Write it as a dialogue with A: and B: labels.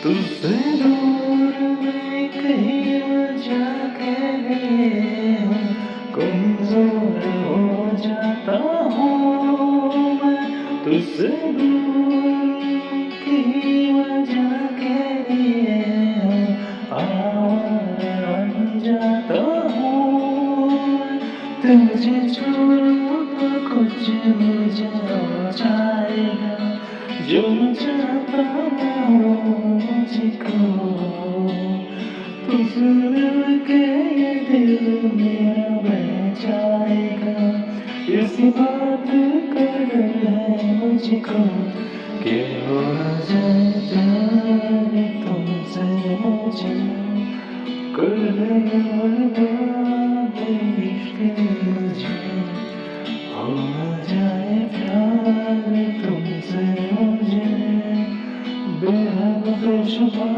A: तुझसे दूर मैं कहीं जाके लिए कमजोर हो जाता हूँ मैं। तुझसे दूर कहीं जाके लिए आवारा बन जाता हूँ मैं। तुझे छोड़ तो कुछ मुझे हो जाएगा, जो चाहता हूँ मुझको। तू सुन के ये दिल मेरा बह जाएगा, इसी बात कर है मुझको कि हो जाए प्यार तुमसे मुझे। कर दे बर्बाद इश्क मुझे, हो जाए प्यार तुमसे मुझे। बेहद खुशबा